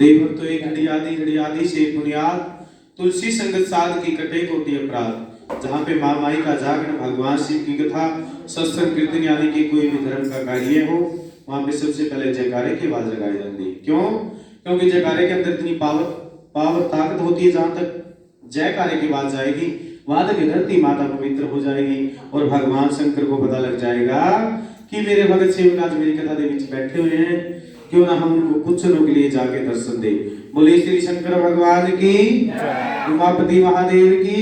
देव तो एक हड़ियादी से बुनियाद, तुलसी संगत साध की कटे कोटि अपराध। जहाँ पे माँ माई का जागरण, भगवान शिव की कथा, सत्संग कीर्तन यानी कि कोई भी धर्म का कार्य हो, वहाँ पे सबसे पहले जयकारे की आवाज लगाई जाती है। क्यों? क्योंकि जयकारे के अंदर इतनी पावर ताकत होती है, जहाँ तक जयकारे की आवाज जाएगी वहां तक धरती माता पवित्र हो जाएगी और भगवान शंकर को पता लग जाएगा कि मेरे भगत सेवक आज मेरी कथा के बीच बैठे हुए हैं, क्यों ना हम उनको कुछ क्षणों के लिए जाके दर्शन दे। बोले श्री शंकर भगवान की, उमापति महादेव की।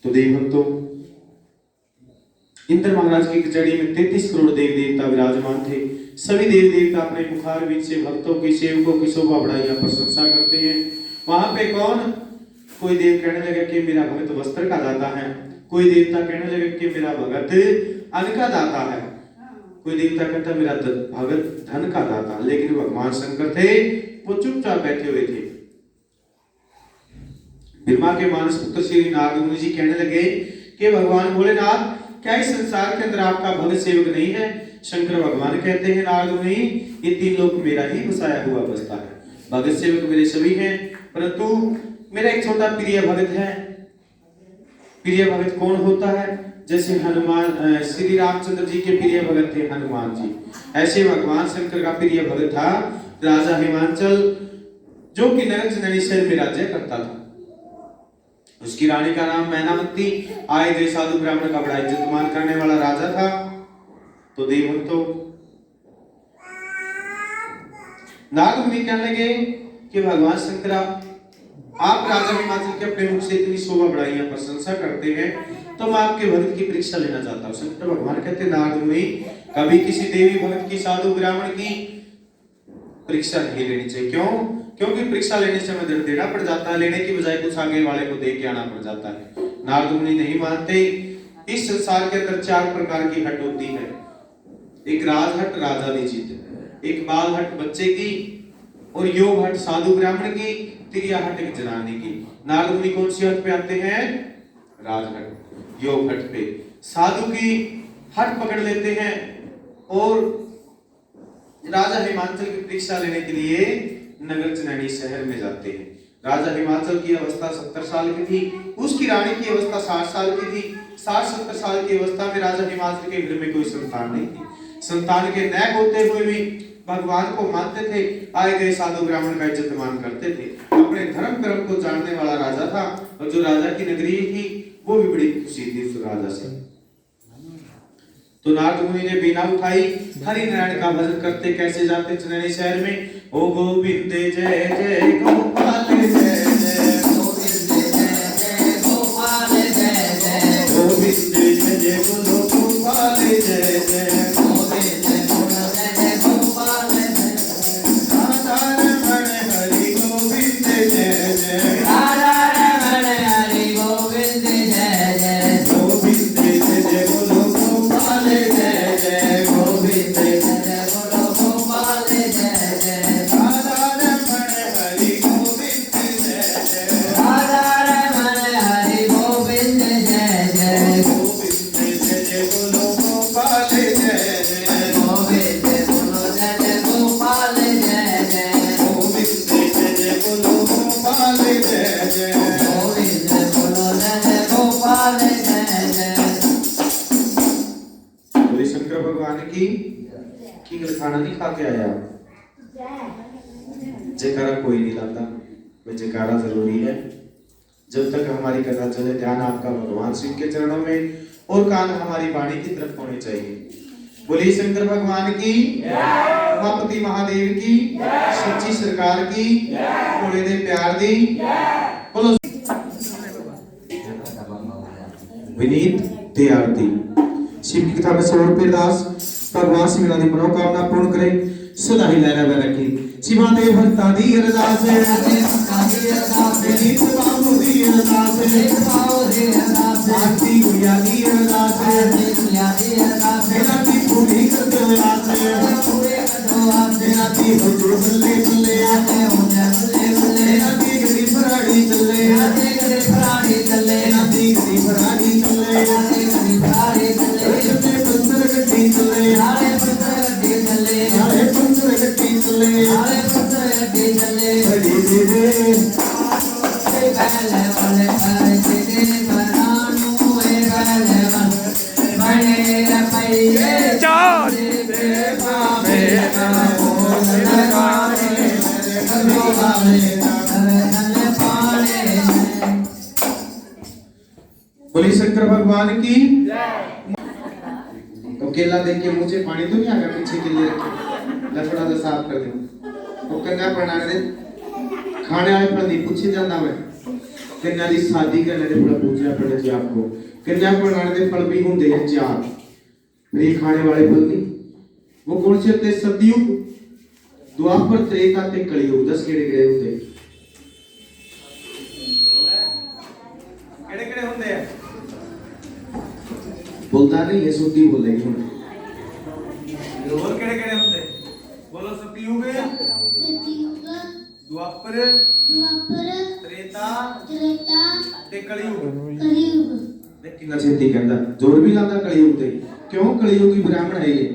तो देव भक्तों, इंद्र महाराज की कचहरी में 33 करोड़ देव देवता विराजमान थे। सभी देव देवता अपने मुखार बीच से भक्तों की, सेवकों की शोभा बढ़ाइया प्रशंसा करते हैं। वहां पे कौन? कोई देव कहने लगे कि मेरा भगत वस्त्र का दाता है, कोई देवता कहने लगे कि मेरा भगत अन्न का दाता है, कोई देवता कहता मेरा भगत धन का दाता। लेकिन भगवान शंकर थे, वो चुपचाप बैठे हुए थे। ब्रह्मा के मानस पुत्र श्री नारद मुनि जी कहने लगे कि भगवान भोलेनाथ, क्या इस संसार के अंदर आपका भगत सेवक नहीं है? शंकर भगवान कहते हैं नारद मुनि, ये 3 लोक मेरा ही बसाया हुआ बसता है। भगत सेवक मेरे सभी हैं, परंतु मेरा एक छोटा प्रिय भगत है। प्रिय भगत कौन होता है? जैसे हनुमान, श्री रामचंद्र जी के प्रिय भगत थे हनुमान जी, ऐसे भगवान शंकर का प्रिय भगत था राजा हिमांचल, जो कि नगर चंदनेश्वर में राज्य करता था। उसकी रानी का नाम मैनावती। आए गए साधु ब्राह्मण का बड़ा इज्जत मान करने वाला राजा था। तो देव भक्तों, नारद मुनि कहने लगे कि भगवान शंकर, आप राजा हिमाचल के अपने मुख से इतनी शोभा बढ़ाइया प्रशंसा करते हैं, तो मैं आपके भक्त की परीक्षा लेना चाहता हूँ। शंकर भगवान कहते नारद मुनि, कभी किसी देवी भक्त की, साधु ब्राह्मण की परीक्षा नहीं लेनी चाहिए। क्यों? क्योंकि परीक्षा लेने से हमें दंड देना पड़ जाता है, लेने की बजाय कुछ आगे वाले को दे के आना पड़ जाता है। नारद मुनि नहीं मानते। इस संसार के अंदर 4 प्रकार की हट होती है। एक राजहट राजाधिजित, एक बाल हट बच्चे की, और योग हट साधु ब्राह्मण की, त्रिया हट एक जनानी की। नारद मुनि कौन सी हट पे आते हैं? राजहट, योग हट पे। साधु की हट पकड़ लेते हैं और राजा हिमाचल की परीक्षा लेने के लिए नगर चंदनी शहर में जाते हैं। राजा हिमाचल की अवस्था 70 साल की थी, उसकी रानी की अवस्था 60 साल की थी। 60-70 साल की अवस्था में राजा हिमाचल के घर में कोई संतान नहीं थी। संतान के न होते हुए भी भगवान को मानते थे, आए गए साधु ब्राह्मण का इज्जत मान करते थे। अपने धर्म कर्म को जानने वाला राजा था, और जो राजा की नगरी थी वो भी बड़ी खुशी थी उस राजा से। तो नारद मुनि ने बीना उठाई, हरि नारायण का भजन करते कैसे जाते चंदनी शहर में, ओ गोविंद जय जय गोपाल जय जय, गोविंद जय जय गोपाल जय जय, गोविंद जय जय गोपाल जय जय, खाना नहीं खा के आया। जयकारा कोई नहीं लाता, वह जयकारा जरूरी है। जब तक हमारी कथा चले, ध्यान आपका भगवान शिव के चरणों में और कान हमारी वाणी की तरफ होने चाहिए। बोलिए शंकर भगवान की, उमापति महादेव की, सच्ची सरकार की, थोड़े दे प्यार दी। बोलो विनीत त्यारती। शिव की कथा में सौर पे दास भगवान शिव की मनोकामना पूर्ण करे, सदा ही लहरा में रखे। शिवादेव भक्ता दी अरदास है, विनीत बाबू दी अरदास है, आरती गुड़िया दी अरदास है, मेरा दी पूरी कर दो अरदास है, मेरा दी हुजूर बल्ले बल्ले, मेरा दी गरी फराड़ी चले, मेरा दी गरी फराड़ी चले, पंचर गड्डी चले, पंचर गड्डी चले, पंचर गड्डी चले। बोली शंकर भगवान की। तो केला देख के मुझे पानी तो नहीं आ गया, पीछे केले रखे लफड़ा तो साफ कर दे। वो कन्या प्रणाली दे खाने वाले फल नहीं पूछे जाता मैं कन्या की शादी करने दे फल पूछना पड़े जी आपको। कन्या प्रणाली दे फल भी होंगे हैं चार, ये खाने वाले फल नहीं। वो कौन से होते? सतयुग, द्वापर, त्रेता ते कलयुग। 10 केड़े-केड़े होते? केड़े-केड़े होते हैं? बोलता नहीं है, सुधी बोलेगी। और केड़े-केड़े होते? बोलो सतयुग, द्वापर, त्रेता ते कलयुग। देख कितना छेती कहता, जोर भी लाता कलयुग ते। क्यों? कलयुगी ब्राह्मण है ये।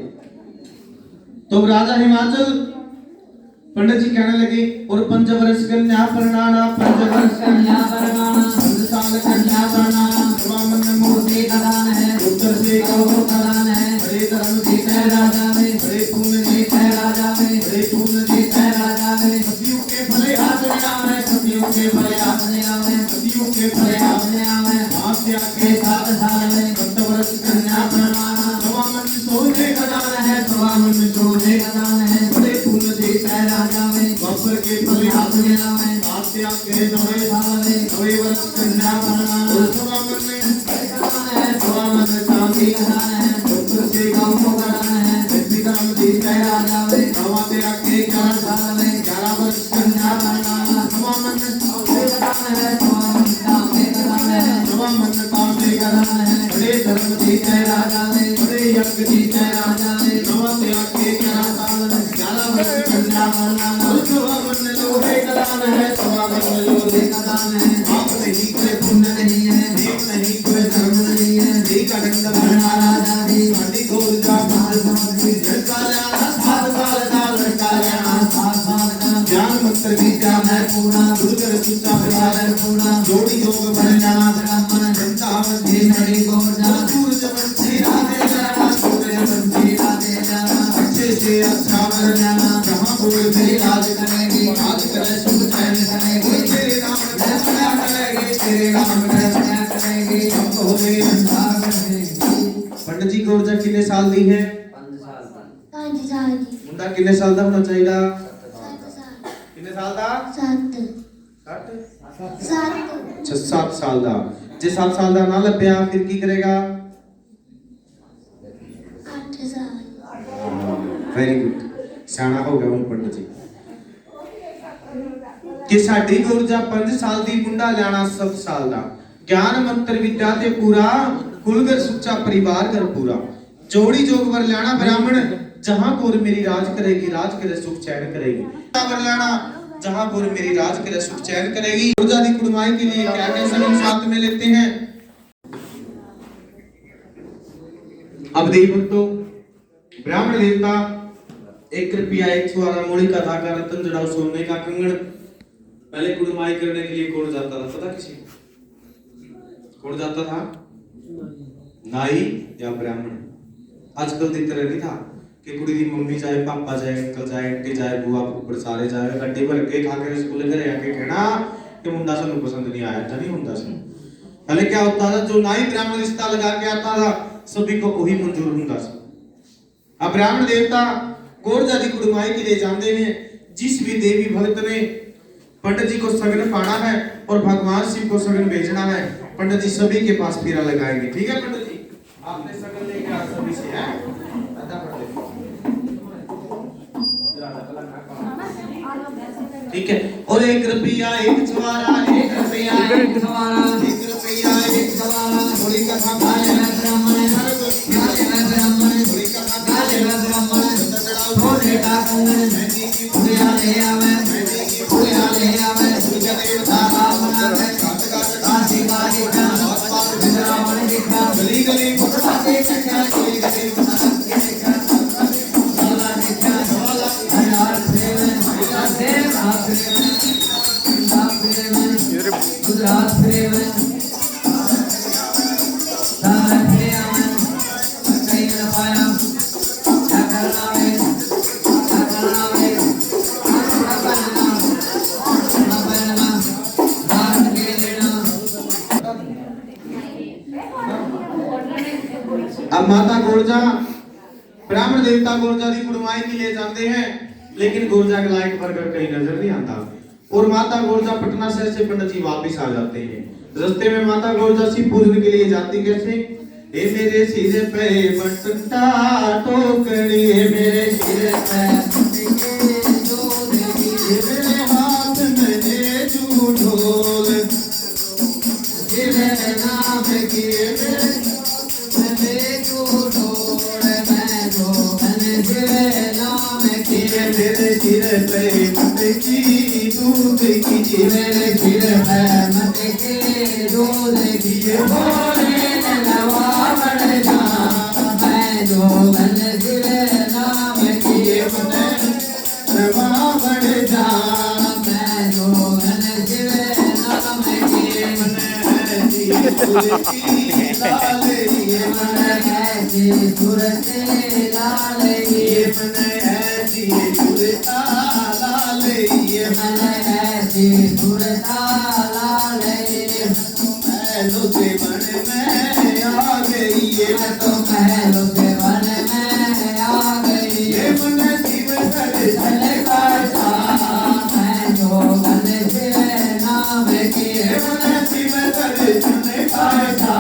तो राजा हिमाचल पंडित जी कहने लगे और 5 वर्ष कन्या परणाना, 5 वर्ष कन्या परणाना, 5 साल कन्या परणाना, स्वामन मूर्ति कदान है, उत्तर से कहो कदान है, बड़े धर्म जीत है राजा में, बड़े पुण्य जीत है राजा में, बड़े पुण्य जीत है राजा में। सतयुग के भले हाथ में आवे, सतयुग के भले हाथ में आवे, सतयुग के भले हाथ में आवे। हास्या के 7 साल में 5 वर्ष कन्या परणाना, स्वामन सोने कदान है, स्वामन सोने कदान है, बड़े पुण्य जीत है राजा में। द्वापर के भले हाथ में आवे, हास्या के 9 साल में 9 वर्ष कन्या परणाना, स्वामन में कदान है, स्वामन चांदी कदान है, उत्तर से गांव कदान है, धर्म जीत है राजा में। नवात्या के 11 साल में 11 वर्ष कन्या परणाना, स्वामन कदान है, स्वामन चांदी कदान है, स्वामन चांदी कदान है, बड़े धर्म जीत है राजा में, बड़े यज्ञ जीत है राजा में। नवात्या के 11 साल में 11 वर्ष कन्या परणाना, स्वामन लोहे कदान है, स्वामन लोहे कदान है। आप नहीं कोई पुण्य नहीं है, नेक नहीं कोई धर्म नहीं है, एक अखंड भरना राजा दी साडी गोर जा बाल भागी लड़का जाना 7 साल का, लड़का जाना 7 साल का। ज्ञान मंत्र विद्या है पूरा, गुरुकर सुचा परिवार पूरा, जोड़ी योग बन जाना ब्राह्मण, जनता मध्य नड़ी गोर जा, सूरज वंशी राधे जाना, सूरज वंशी राधे जाना, अच्छे से अच्छा वर जाना, जहाँ गोर मेरी राज करेगी, राज करे सुख चैन करेगी, तेरे नाम में सदा करेगी, तेरे नाम में सदा करेगी, हमको मेरी अंधार करेगी। पंडित जी गौरजा कितने साल दी है? 5 साल दी। मुंडा कितने साल दा होना चाहिए? 7 साल। कितने साल दा? 7 साल दा। जे 7 साल दा ना लभ्या फिर की करेगा? 8 साल। वेरी गुड, सियाना हो गया हूं पंडित जी। कि साडी गौरजा 5 साल दी, मुंडा लेना 7 साल दा। ज्ञान मंत्र विद्या ते पूरा, कुलगर सुच्चा परिवार घर पूरा, जोड़ी जोग वर लेना ब्राह्मण, जहां गोर मेरी राज करेगी, राज करे सुख चैन करेगी। वर लेना जहां गोर मेरी राज करे सुख चैन करेगी। गौरजा दी कुड़माई के लिए क्या क्या सभी साथ में लेते हैं? अब देखो तो ब्राह्मण देवता 1 रुपया 112 मूली का धागा, रतन जड़ाऊ सोने का कंगन। पहले कुड़माई करने के लिए कौन जाता था पता किसी? कौन जाता था? नाई या ब्राह्मण। आजकल की तरह नहीं था कि कुड़ी दी मम्मी जाए, पापा जाए, अंकल जाए, आंटी जाए, बुआ फुफड़ सारे जाए, गड्डी भर के खा के स्कूल घरे आके कहना कि मुंडा सानू पसंद नहीं आया था। नहीं होता सी। पहले क्या होता था? जो नाई ब्राह्मण रिश्ता लगा के आता था सभी को वही मंजूर होता था। अब ब्राह्मण देवता गौरजा दी कुड़माई के लिए जानते हैं। जिस भी देवी भक्त ने पंडित जी को सगन पाना है और भगवान शिव को सगन भेजना है, पंडित जी सभी के पास फेरा लगाएंगे। ठीक है पंडित जी, आपने सगन लेके आ सभी से है। ठीक है। और 1 रुपया 1 छुआरा, 1 रुपया 1 छुआरा, 1 रुपया 1 छुआरा। थोड़ी कथा गाले में ब्राह्मण, गाले में ब्राह्मण, थोड़ी कथा गाले में ब्राह्मण, थोड़े का कंगन, मैंने की फुलिया ले आवे, मैंने की फुलिया ले आवे, पूजा देवता बना है, काट काट काशी काशी का, बात बात ब्राह्मण दिखा, गली गली फुटता के चक्का, गली गली फुटता के चक्का, साला दिखा, साला हजार प्रेम, हजार देव अब माता गोरजा ब्राह्मण देवता गोरजा की कुड़माई के लिए जाते हैं, लेकिन गोरजा के लायक बर्गर कहीं नजर नहीं आता और माता गोरजा पटना शहर से पंडित जी वापिस आ जाते हैं। रास्ते में माता गोरजा सिंह पूजन के लिए जाती कैसे, ए मेरे सिर पे बटता टोकरी, मेरे सिर पे मेरे हाथ में ढोल, मेरे नाम की मेरे सिर पे मटकी दूध की, मेरे सिर पे मटकी दूध की, भोले नवा बढ़ जा, मैं जो बन सिर नाम की, नवा बढ़ जा, मैं जो बन सिर नाम की, लाल ये मन ऐसी सूरत लाल ये मन ऐसी सूरता लाल ये मन ऐसी सूरता लाल ये महलों से बन में आ गई, ये मैं तो महलों से बन में आ गई, ये मन शिव दर्शन करता, मैं जो बन शिव नाम की, मन शिव दर्शन करता,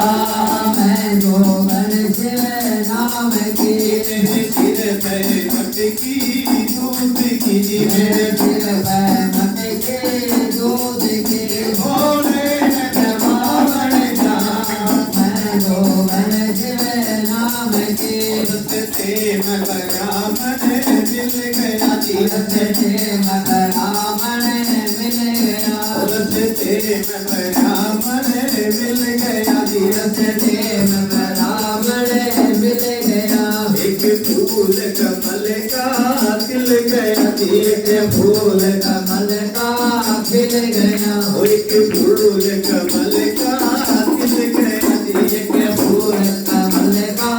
मैं जो बन शिव नाम की, मेरे सिर पे मटकी दूध की, मेरे सिर पे मटकी दूध की, भोले नवा बढ़ जा, मैं जो बन शिव नाम की, रस्ते में ब्राह्मण मिल गया, रस्ते में ब्राह्मण मिल गया, रस्ते में ब्राह्मण मिल गया, रस्ते में ब्राह्मण मिल गया, एक फूल कमल का खिल गया, एक फूल कमल का खिल गया, एक फूल कमल का खिल गया, एक फूल कमल का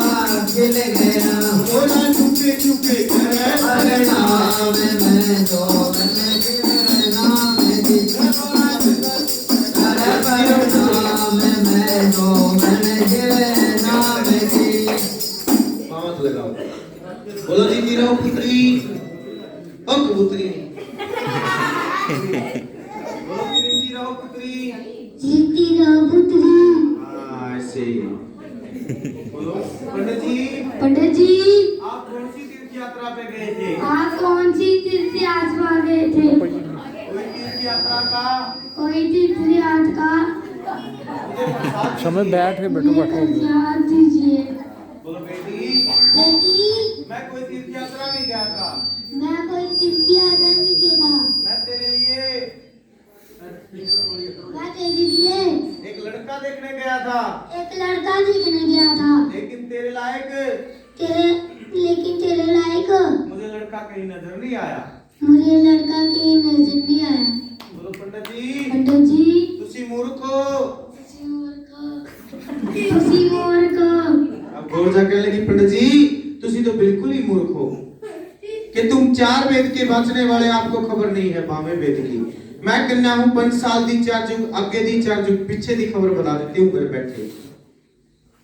खिल गया, बोला चुपके चुपके करे नाम, मैं जो बन शिव नाम की, करे नाम, मैं जो बन शिव नाम की, पाँव लगाओ, बोलो जीती रहो पुत्री, ओ कबूतरी बोलो जीती रहो पुत्री, जीती रहो पुत्री, ऐसे बोलो। पंडित जी आप कौन सी तीर्थ यात्रा पे गए थे? आप कौन सी तीर्थ यात्रा गए थे? कोई तीर्थ यात्रा का कोई तीर्थ यात्रा समय बैठ के बैठो बैठो याद दीजिए। बोलो बेटी, बेटी मैं कोई तीर्थ यात्रा नहीं गया था, मैं कोई तीर्थ यात्रा नहीं गया था, मैं तेरे लिए एक लड़का देखने गया था, एक लड़का देखने गया था, लेकिन तेरे लायक मुझे लड़का कहीं नजर नहीं आया, मुझे लड़का कहीं नजर नहीं आया। बोलो पंडित जी, पंडित जी तुसी मूर्ख हो। तुसी मूर्ख हो। अब गोरजा कहने लगी पंडित जी तुसी तो बिल्कुल ही मूर्ख हो कि तुम 4 वेद के बचने वाले, आपको खबर नहीं है 5वें वेद की। मैं कन्या हूं 5 साल दी 4 जुग आगे दी 4 जुग पीछे दी खबर बता देती हूं घर बैठे।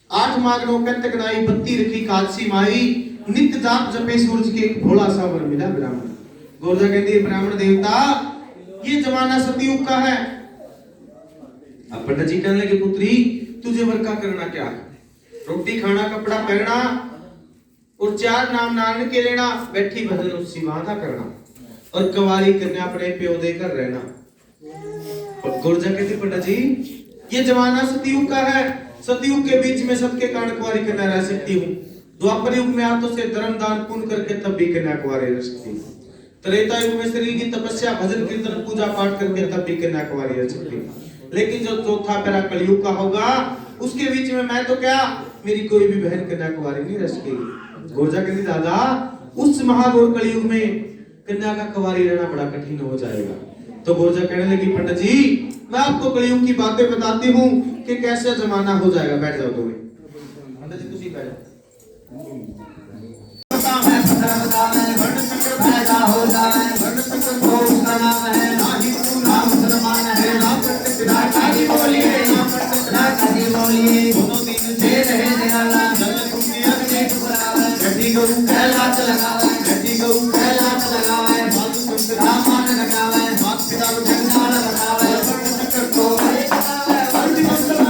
8 माग 9 कंतक नाई 32 रखी कादसी माई, नित्य जाप जपे सूरज के भोला सा वर मिला ब्राह्मण। गोरजा कहती है ब्राह्मण देवता ये जमाना सतयुग का है। अब पंडित जी कहने लगे पुत्री तुझे वर का करना क्या है? रोटी खाना कपड़ा पहनना और 4 नाम नारायण के लेना, बैठी भजन उससी वादा करना और कवारी कन्या अपने प्यो देकर रहना। और गुर्जा कहती पंडित जी ये जमाना सतयुग का है, सतयुग के बीच में सबके कारण कुंवारी कन्या रह सकती हूँ। द्वापर युग में हाथों से धर्म दान पुण्य करके तब भी कन्या कुंवारी रह सकती हूँ। त्रेता युग में शरीर की तपस्या भजन कीर्तन पूजा पाठ करके तब भी कन्या कुंवारी रह सकती हूँ। लेकिन जो चौथा पैरा कलयुग का होगा उसके बीच में मैं तो क्या मेरी कोई भी बहन कन्या कुंवारी नहीं रह सकेगी। गोरजा कहती दादा उस महाघोर कलयुग में कन्या का कुंवारी रहना बड़ा कठिन हो जाएगा। तो गुर्जर कहने लगी पंडित जी मैं आपको कलयुग की बातें बताती हूँ कि कैसे जमाना हो जाएगा। बैठ जाओ तुम्हें पंडित जी तुसी बैठ जाओ। वर्ण संकर पैदा हो जाए, वर्ण संकर तो उसका नाम है, ना हिंदू ना मुसलमान है, ना पंडित ना काजी बोलिए, ना पंडित ना काजी बोलिए, दोनों दिन जे रहे दयाला, जल कुंडी अग्नि टुकरावे, गड्डी गऊ कैलाश लगावे, गड्डी गऊ कैलाश लगावे, मातु संकर रामान लगावे, मात पिता को जंजाल लगावे, वर्ण संकर तो वर्ण संकर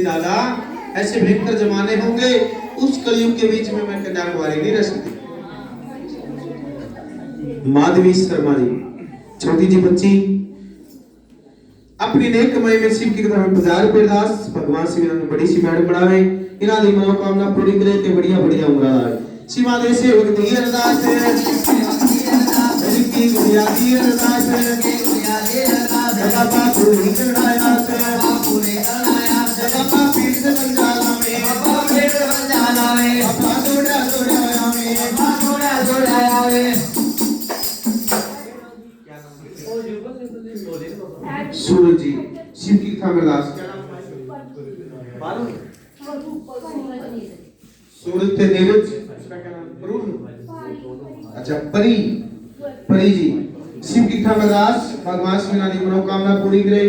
दादा ऐसे भयंकर जमाने होंगे उस कलयुग के बीच में मैं कन्या कुंवारी नहीं रह सकती। माधवी शर्मा जी छोटी जी बच्ची अपनी नेक कमाई में शिव की कथा में 50 रुपए दास भगवान शिव ने बड़ी सी मैडम बनावे इना दी मनोकामना पूरी करे ते बढ़िया बढ़िया उम्र आए शिवा दे से भक्ति अरदास है की गुड़िया की अरदास है की गुड़िया की अरदास है बाबा पूरी चढ़ाया से बाबू ने चढ़ाया से बाबा पीर से बंजाला में बाबा पीर से बंजाला में बाबा जोड़ा जोड़ाया में बाबा जोड़ा जोड़ाया में सूरज जी शिव की कथा में लास्ट क्या नाम है सूरज थे नीरज उसका क्या नाम परुण अच्छा परी परी जी शिव की कथा में दास भगवान शिव ने मनोकामना पूरी करे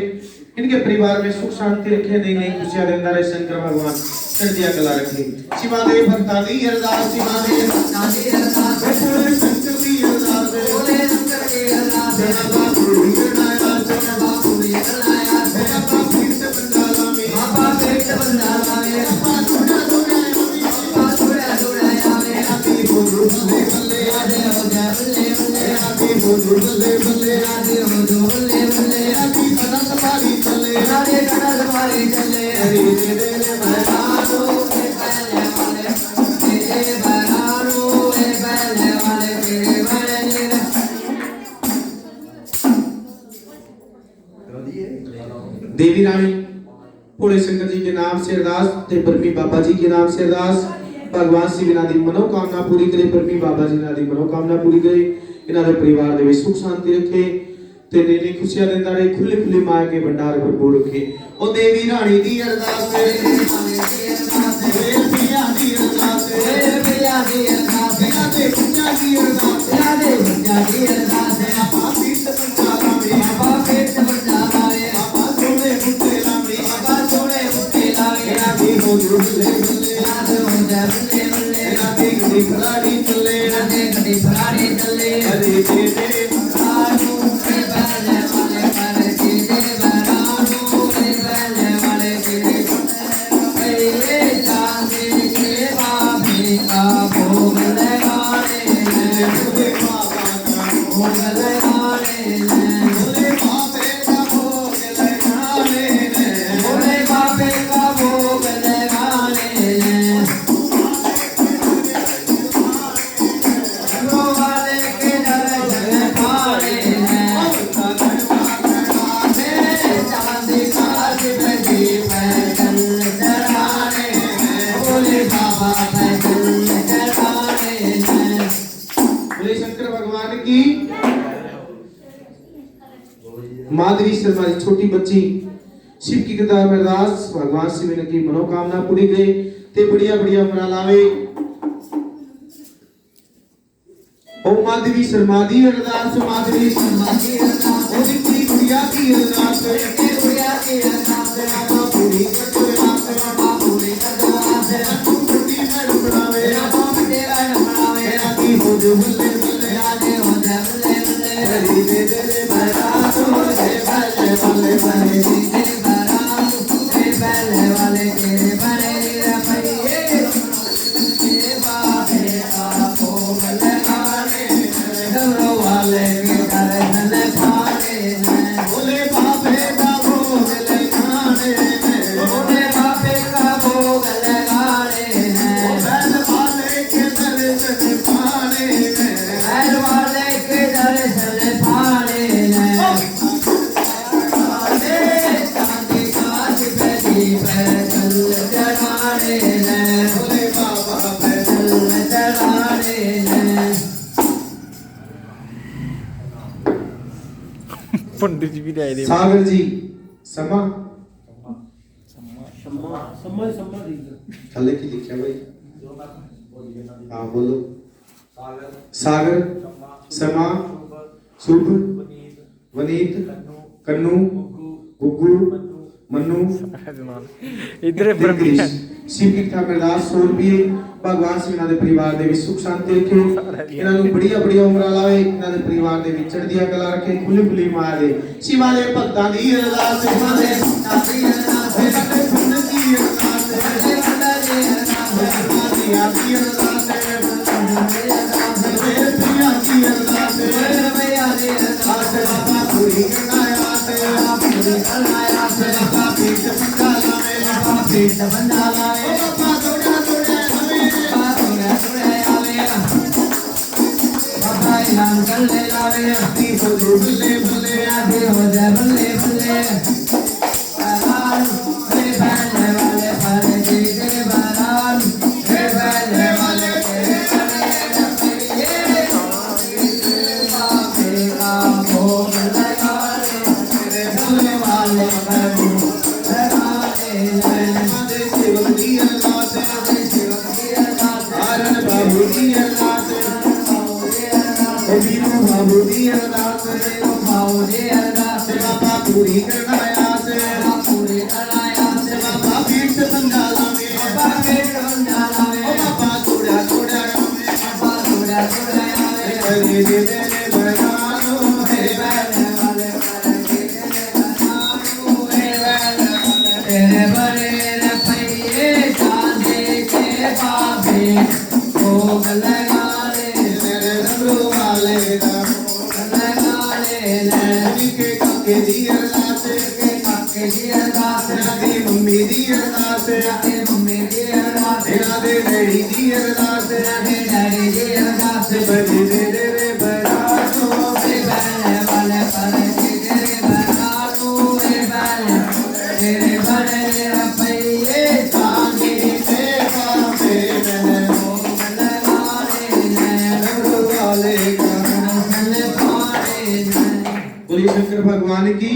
इनके परिवार में सुख शांति रखे नई नई खुशियां देता रहे शंकर भगवान सर्दिया कला रखे शिवादेव भक्ता दी अरदास शिवादेव भक्ता दी अरदास बोले शंकर दी अरदास बोले शंकर की अरदास बाबा पूरी करनाया बाबा पूरी करनाया बाबा पीर से बंजाला में बाबा पीर से बंजाला में बाबा जोड़ा जोड़ाया बाबा जोड़ा जोड़ाया में अभी बोल बल्ले बल्ले आदे हो जा बल्ले बल्ले अभी बोल बल्ले बल्ले आदे हो जो बल्ले बल्ले अभी कदा सवारी चले आदे कदा सवारी चले हरि दे दे बहरानो ए पहले वाले तेरे बहरानो ए पहले वाले तेरे बहने देवी रानी भोले शंकर जी के नाम से अरदास ते ब्रह्मी बाबा जी के नाम से अरदास भगवान शिव इना दी मनोकामना पूरी करे ब्रह्मी बाबा जी इना दी मनोकामना पूरी करे इना दे परिवार दे विच सुख शांति रखे ते नेने खुशियां देंदा रहे खुले खुले माया के भंडार भरपूर रखे ओ देवी रानी दी अरदास है पिया दी अरदास है पिया दी अरदास है ते पिया दी अरदास है ते पिया दी अरदास है बाबा पीर से बंजाला में बाबा पीर से बंजाला में बाबा सोने मुट्ठे लावे बाबा सोने मुट्ठे लावे आदि हो जुले जुले आदि हो फलाड़ी चले कदे कदे फलाड़ी चले अरे तेरे बरानू रे बल्ले वाले पर तेरे बरानू रे बल्ले वाले तेरे ये चांदी के बाबे का भोग लगाने भोले बाबा का भोग लगाने भोले बाबे का भोग लगाने भोले बाबे का भोग लगाने रो वाले के दर्शन पाने चांदी का शिवजी पैदल चढ़ाने भोले बाबा पैदल चढ़ाने बोले शंकर भगवान की माधवी शर्मा जी छोटी बच्ची शिव की कथा में अरदास भगवान शिव ने की मनोकामना पूरी करे ते बढ़िया बढ़िया उमरा लावे ओ माधवी शर्मा दी अरदास माधवी शर्मा की अरदास ओ दी गुड़िया की अरदास के गुड़िया की अरदास बाबा पूरी कर दो आस बाबा पूरी कर दो आस तू बड़ी मैं बनावे बाबा तेरा बनावे आती हो जो बल्ले बल्ले राजे हो जा बल्ले बल्ले हरी दे दे रे बरात हो रे बल्ले बल्ले बल्ले तेरे बरानू रे बल्ले वाले तेरे बने रे भैये तेरे बाबे का भोग लगाने डमरू वाले के दर्शन पाने भोले बाबे का भोग लगाने भोले बाबे का भोग लगाने बैल वाले के दर्शन पाने बैल वाले के दर्शन पाने चांदी का शिवजी पैदल चढ़ाने भोले बाबा पैदल चढ़ाने पंडित जी भी आए थे सागर जी समा थल्ले की लिखा भाई हाँ बोलो सागर समा शुभ वनीत कन्नू गुग्गू मन्नू इधर कृष शिव की कथा में अरदास 100 रुपये भगवान शिव इन्हां दे परिवार दे विच सुख शांति रखे इन्हां नूं बढ़िया बढ़िया उमरा लावे इन्हां दे परिवार दे विच चढ़दिया कला रखे खुली खुली मार दे शिवा दे भक्तां दी अरदास शिवा दे चांदी अरदास साडे सुन दी अरदास तेरे बंदा जी अरदास आदि आदि अरदास मेरे प्रिया की अरदास मेरे भैया जी अरदास बाबा पूरी करना आस पूरी करना आस बाबा पीठ पंगा लावे बाबा पीठ बंधा लावे बाबा थोड़ा थोड़ा हमें बाबा थोड़ा थोड़ा आवे बाबा इनाम कर ले लावे आती हो जो बल्ले बल्ले आधे हो जाए बल्ले बल्ले बरान रे बल्ले वाले पर तेरे बरान रे बल्ले वाले तेरे ये बाबे का भोग लगाने तेरे बल्ले वाले पर लगाने सेवक दी अरदास शिवक की अरदास आरण बाबू दी अरदास ओ वीरू बाबू दी अरदास बाबूजी अरदास बाबा पूरी करना आस पूरी कराया से बाबा पीठ पंगा लावे बाबा पेट बंधा लावे ओ बाबा थोड़ा थोड़ा हमें बाबा थोड़ा थोड़ा आवे करे दे दे रे बरगानो हे बल्ले वाले पर तेरे बरानू हे बल्ले वाले तेरे बड़े रफैये चांदी के बाबे भोग लगाने मेरे डमरू वाले का लगाने के काके दी अरदास के काके की अरदास तेरी मम्मी दी अरदास के मम्मी की अरदास तेरा दे डैडी दी अरदास के डैडी की अरदास बजे दे दे रे बरानो हे बल्ले वाले पर तेरे बरानू हे बल्ले तेरे बड़े रफैये चांदी से बाबे में भोग लगाने डमरू वाले का दर्शन पाने बोलिए शंकर भगवान की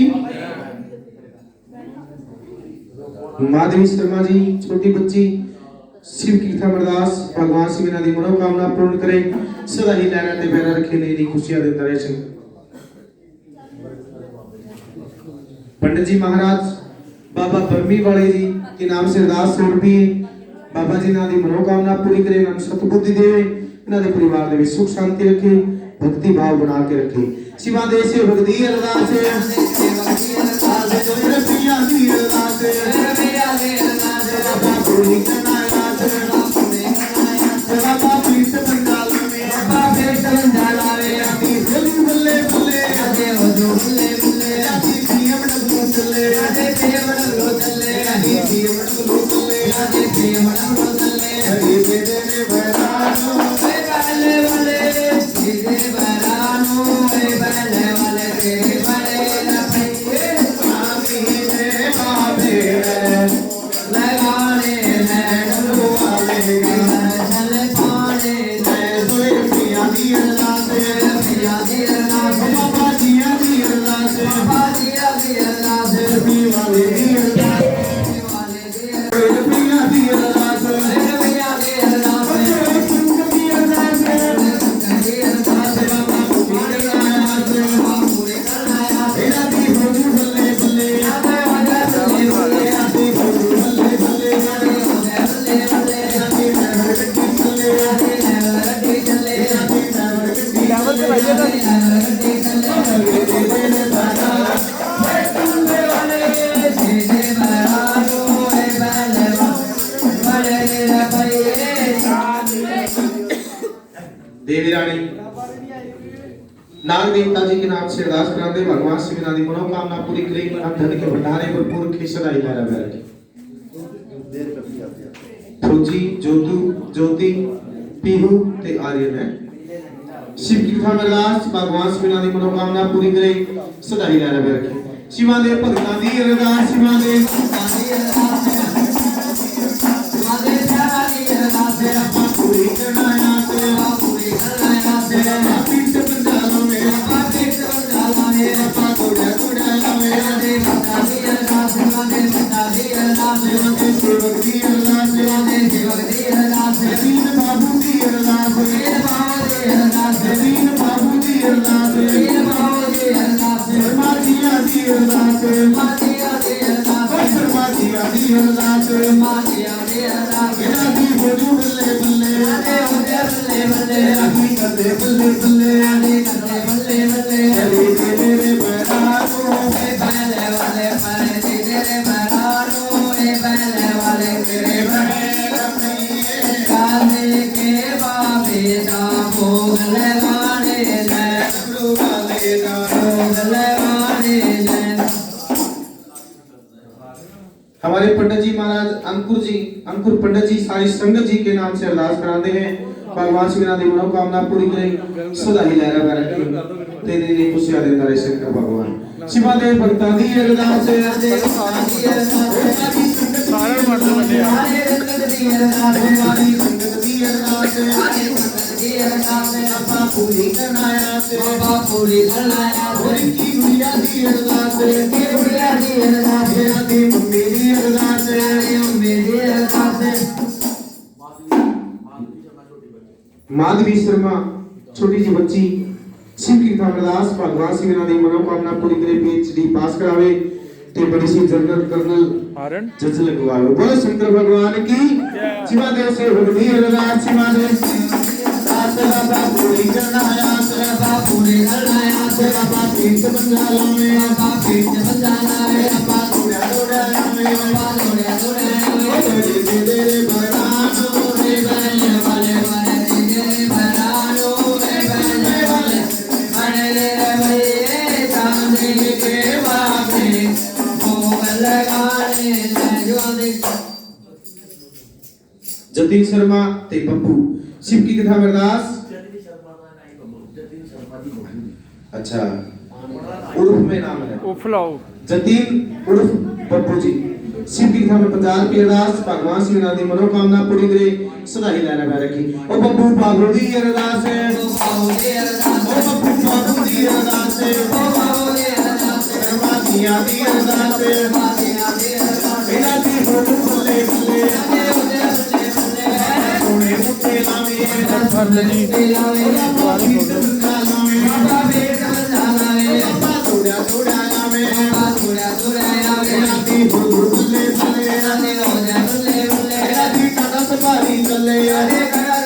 माधवी शर्मा जी छोटी बच्ची शिव की कथा अरदास भगवान शिव इन्हां दी मनोकामना पूर्ण करे सदा ही लैना ते पैरा रखे ने दी खुशियां देता रहे शंकर पंडित जी महाराज बाबा बर्मी वाले जी के नाम से अरदास 100 रुपये बाबा जी ना दी मनोकामना पूरी करे नाम सतबुद्धि देवे इन्हां दे परिवार दे विच सुख शांति रखे, भक्ति भाव बना के रखे। शिवा दे सेवक दी अरदास है, तेरे पिया दी अरदास है, बाबा पूरी करना अरदास है, बाबा पीठ बंदाल में, बाबा पीठ बंदाल में, आती होली बल्ले बल्ले, आते होजो बल्ले बल्ले, आती पिया बड़गलो चले, आते पिया बड़गलो चले, आती पिया बड़गलो चले, आते पिया बड़गलो चले, हरि बेदे ने बरानो, बल्ले बल्ले, सीधे बरानो, बल्ले बल्ले तेरे बड़े लपटे, आमी ने बाबे लगाने हैं डलो वाले चले पाने हैं सोए पिया दी अरदास है, पिया दी अरदास है, बाबा जिया दी अरदास है, बाबा जिया दी अरदास है, पी वाले दी अरदास है, पी वाले दी अरदास है, पिया दी अरदास है, पिया दी अरदास है, संग दी अरदास है, संग दी अरदास है, बाबा पूरी करना है, बाबा पूरी करना है, तेरा दी होजू बल्ले बल्ले, आते आजा बल्ले बल्ले, आते होजू बल्ले बल्ले, आते बल्ले बल्ले, आते नहर गड्डी चले, आते नहर गड्डी चले, आते नहर गड्डी चले, नहर गड्डी चले, तेरे बड़ा बंदे वाले सीधे बरानो ए बलवा बड़े रखिए देवी रानी नाग देवता जी के नाम से अरदास कराते भगवान शिव नादी मनोकामना पूरी करे, हम धन के भंडारे भरपूर खिसराई लहरा बैठे। फौजी जोतू ज्योति पीहू ते आर्यन है शिव की कथा में अरदास भगवान शिव नादी मनोकामना पूरी करे, सदाई लहरा बैठे। शिवा दे भगतां दी अरदास, शिवा दे भगतां दी अरदास, शिवा दे सारा दी अरदास, अपा पूरी करना आस, अपा पूरी करना आस, अपा पीठ बंदालों में, अपा पीठ बंदालों में, अपा गोड़ा गोड़ा लावे, दे भगतां दी अरदास, दे भगतां दी अरदास, दे सेवक दी अरदास, दे सेवक दी अरदास, दीन बाबू दी अरदास, दीन बाबू दी अरदास, दीन बाबू दी अरदास, दीन बाबू दी अरदास, माजिया दी अरदास, माजिया दी अरदास, माजिया दी अरदास, माजिया दी अरदास, इना दी होजू बल्ले बल्ले, आते होजू बल्ले बल्ले, आती करदे बल्ले बल्ले, आती करदे बल्ले बल्ले, हरि तेरे बरानो ए बल्ले वाले पर तेरे बरानो ए बल्ले वाले तेरे बड़े रखिए, काले के बाबे दा भोग लगाने ले, डमरू वाले दा भोग लगाने ले। हमारे पंडित जी महाराज अंकुर पंडित जी सारी संगत जी के नाम से अरदास कराते हैं, भगवान शिव नादी मनोकामना पूरी करे, सदा ही लहरा बैठे, तेरे लिए खुशियां देता रहे शंकर भगवान। शिवा दे भक्तां दी अरदास है, दे भक्तां दी अरदास है, सारे मर्द बने सारे संगत दी अरदास है, सारी संगत दी अरदास है, सारी संगत दी अरदास है, अपा पूरी करना आस, अपा पूरी करना आस, उनकी गुड़िया दी अरदास है, उनकी गुड़िया दी अरदास है, आती मम्मी दी अरदास है, आती मम्मी दी अरदास है। माधवी शर्मा छोटी सी बच्ची शिव की कथा अरदास भगवान शिव नादी मनोकामना पूरी करे, पीएचडी पास करावे ते बड़ी सी जनरल कर्नल जज लगवावे। बोलो शंकर भगवान की शिवा दे से भक्ति अरदास, शिवा दे आस बाबा पूरी करना आस, बाबा पूरी करना आस, बाबा पीठ बंदाला में, बाबा पीठ बंदाला में, बाबा थोड़ा थोड़ा में, बाबा थोड़ा थोड़ा में, तेरे तेरे बरानो रे बल्ले वाले वाले तेरे बरानो रे बल्ले वाले बड़े रवैये चांदी के बाबे भोग लगाने ले। जतिन शर्मा ते बब्बू शिव की कथा में अरदास, अच्छा उर्फ में नाम है उफलाओ जतिन उर्फ बब्बू जी। शिव की कथा में 50 रुपये अरदास भगवान शिव नादी मनोकामना पूरी करे, सदा ही लहरा बैठे रखी। ओ बब्बू बाबू दी अरदास है, ओ बाबू दी अरदास, ओ बब्बू बाबू दी अरदास है, ओ बाबू दी अरदास, माजिया दी अरदास है, माजिया दी अरदास, इना दी होजू बल्ले बल्ले, आते होजू बल्ले बल्ले, सोने मुट्ठे लावे, फर्द नी लावे, बाबा पीठ बंदाला में, बाबा पीठ बंदाला में, बाबा थोड़ा थोड़ा लावे, बाबा थोड़ा थोड़ा लावे, आती होजू बल्ले बल्ले, आते होजू बल्ले बल्ले, आती कड़ा सवारी चले, आते कड़ा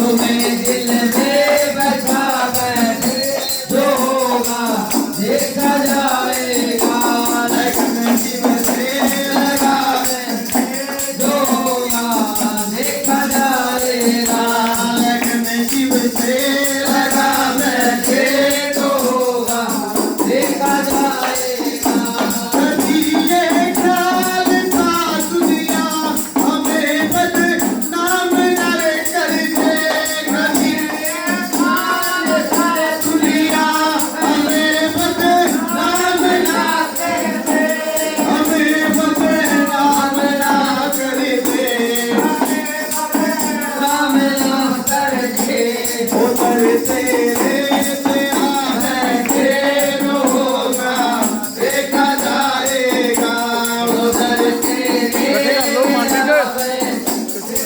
तुम्हें दिल में बसा बैठे जो होगा देखा जाएगा लगन शिव से लगा बैठे जो होगा देखा जाएगा लगन शिव से लगा बैठे जो होगा देखा जाएगा कभी ये ख्याल था दुनिया हमें बदनाम न कर दे कभी ये ख्याल था दुनिया हमें बदनाम न कर दे हमें बदनाम न कर दे बदनाम न कर दे उतर तेरे से आके जो होगा देखा जाएगा उधर तेरे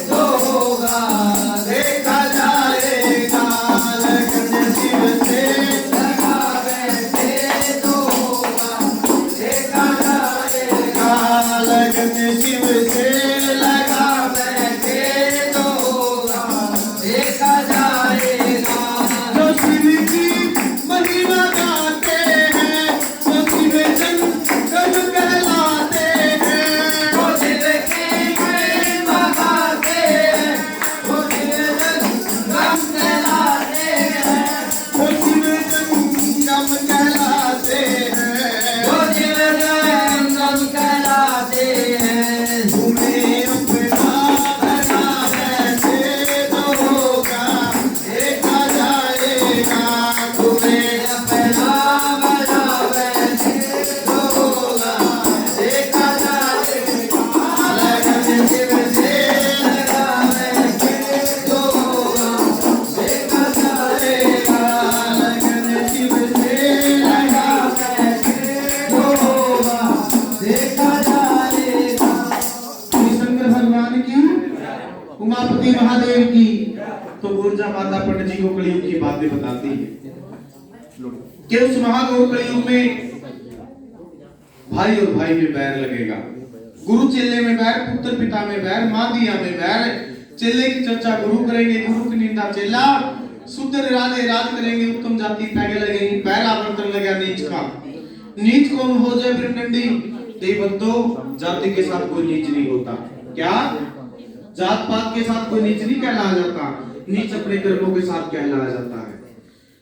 जो होगा देखा जाएगा लगन शिव से लगा बैठे जो होगा देखा जाएगा लगन शिव से लगा बैठे जो होगा देखा जाएगा जो शिव की महिमा गाते हैं वो शिव जंगम कहलाते हैं वो शिव की महिमा गाते हैं वो शिव जंगम कहलाते हैं वो शिव जंगम कहलाते हैं वो शिव जंगम कहलाते हैं तुम्हें अपना बना बैठे जो होगा देखा जाएगा तुम्हें अपना बना बैठे जो होगा देखा जाएगा लगन शिव से लगा बैठे जो होगा देखा जाएगा लगन शिव से लगा बैठे जो होगा देखा जाएगा श्री शंकर भगवान की उमापति महादेव की तो गुर्जा माता पंडित जी को कलयुग की बातें बताती है कि उस महागौर कलयुग में भाई और भाई में बैर लगेगा गुरु चेले में बैर पुत्र पिता में बैर मां दिया में बैर चेले की चर्चा गुरु करेंगे गुरु की निंदा चेला शूद्र राजे राज करेंगे उत्तम जाति पैगे लगेंगी पैर आवर्तन लगा नीच का नीच कौन हो जाए ब्रह्मंडी ते बंदो जाति के साथ कोई नीच नहीं होता क्या जात पात के साथ कोई नीच नहीं कहलाया जाता नीच अपने कर्मों के साथ कहलाया जाता है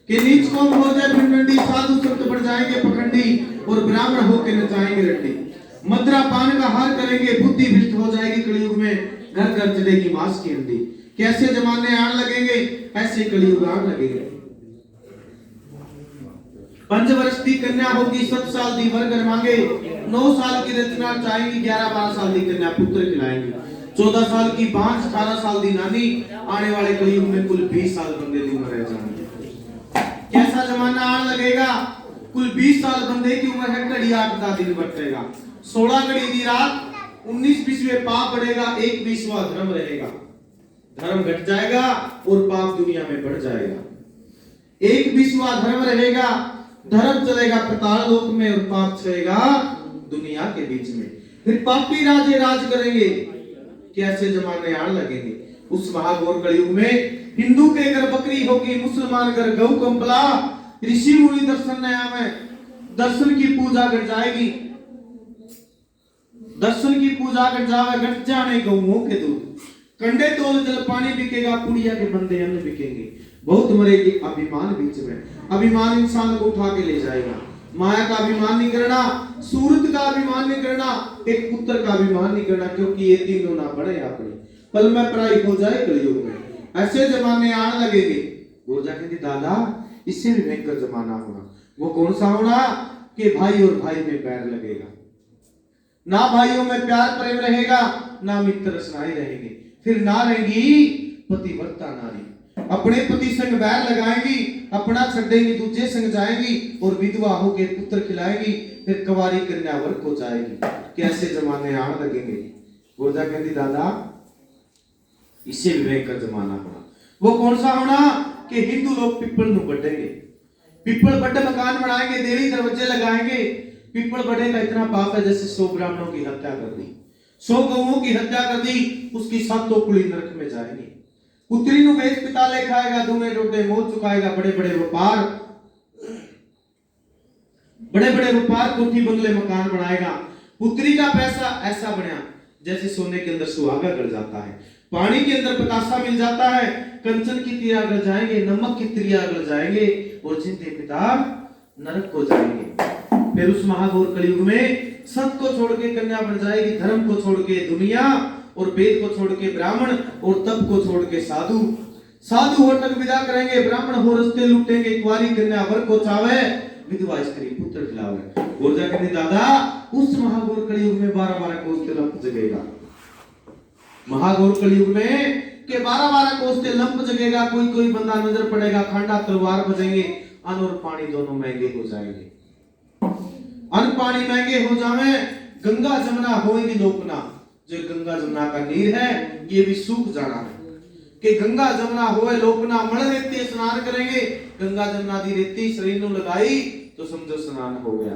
कि नीच कौन हो जाए ब्रह्मंडी साधु संत बढ़ जाएंगे पखंडी और ब्राह्मण होके नचाएंगे रट्टी मद्रा पान का हार करेंगे बुद्धि भ्रष्ट हो जाएगी कलयुग में घर घर चलेगी मांस की हड्डी कैसे जमाने आने लगेंगे ऐसे कलयुग आने लगेंगे 5 वर्ष की कन्या होगी 7 साल दी वर घर मांगे 9 साल की रचना चाहेंगी 11-12 साल की कन्या पुत्र खिलाएंगी 14 साल की बांझ 18 साल दी नानी आने वाले कलयुग में कुल 20 साल बंदे की उम्र रह जाएंगे कैसा जमाना आने लगेगा कुल 20 साल बंदे की उम्र है घड़ी 8 दिन बटेगा 16 घड़ी दी रात 19 20वें पाप बढ़ेगा 1 20वां धर्म रहेगा धर्म घट जाएगा और पाप दुनिया में बढ़ जाएगा 1 20वां धर्म रहेगा धर्म चलेगा पाताल लोक में और पाप चलेगा दुनिया के बीच में फिर पापी राजे राज करेंगे कैसे जमाने आने लगेंगे उस महाघोर कलयुग में हिंदू के घर बकरी होगी मुसलमान घर गौ कंपला ऋषि मुनि दर्शन नया में दर्शन की पूजा कर जाएगी दर्शन की पूजा कर जावे घट जाने गौओं के दूध कंडे तोल जल पानी बिकेगा पुड़िया के बंदे अन्न बिकेंगे बहुत मरेगी अभिमान बीच में अभिमान इंसान को उठा के ले जाएगा माया का अभिमान नहीं करना सूरत का अभिमान नहीं करना एक पुत्र का अभिमान नहीं करना क्योंकि ये तीनों ना बढ़े अपने पल में पढ़ाई हो जाए कलयुग में ऐसे जमाने आने लगेंगे गोरजा कहती दादा इससे भी भयंकर जमाना होगा वो कौन सा होना कि भाई और भाई में पैर लगेगा ना भाइयों में प्यार प्रेम रहेगा ना मित्र रचनाएं रहेंगे फिर ना रहेगी पतिव्रता नारी अपने पति संग बैर लगाएंगी अपना छड़ेंगी दूसरे संग जाएंगी और विधवा होकर पुत्र खिलाएंगी फिर कुंवारी कन्या वर्ग हो जाएगी कैसे जमाने आने लगेंगे गोरजा कहती दादा इससे विवेक का जमाना होना वो कौन सा होना कि हिंदू लोग पिपल नु बढ़ेंगे पिपल बड़े मकान बनाएंगे देवी दरवाजे लगाएंगे पिपल बड़े का इतना पाप है जैसे 100 ब्राह्मणों की हत्या कर दी 100 गौओं की हत्या कर दी उसकी 7 कुली नरक में जाएंगी पुत्री नु वेद पिता ताले खाएगा, दूने डोडे मुंह चुकाएगा, बड़े बड़े व्यापार कोठी बंगले मकान बनाएगा। पुत्री का पैसा ऐसा बना जैसे सोने के अंदर सुहागा गड़ जाता है, पानी के अंदर पतासा मिल जाता है, कंचन की तिरिया गड़ जाएंगे, नमक की तिरिया गड़ जाएंगे और जिंदे पिता नरक को जाएंगे। फिर उस महाघोर कलयुग में सब को छोड़ के कन्या बन जाएगी, धर्म को छोड़ के दुनिया और वेद को छोड़ के ब्राह्मण और तप को छोड़ के साधु। साधु हो टक विदा करेंगे, ब्राह्मण हो रस्ते लूटेंगे, कुंवारी कन्या वर को चावे, विधवा स्त्री पुत्र खिलावे। गोरजा कहते दादा उस महाघोर कलयुग में 12-12 कोस के लंप जगेगा। महाघोर कलयुग में के 12-12 कोस के लंप जगेगा। कोई कोई बंदा नजर पड़ेगा, खांडा तलवार बजेंगे, अन्न और पानी दोनों महंगे हो जाएंगे। अन्न पानी महंगे हो जावे, गंगा जमुना होएगी लोकना। जो गंगा जमुना का नीर है ये भी सूख जाना है कि गंगा जमुना होए लोकना। मल रेती स्नान करेंगे, गंगा जमुना दी रेती शरीर नु लगाई तो समझो स्नान हो गया।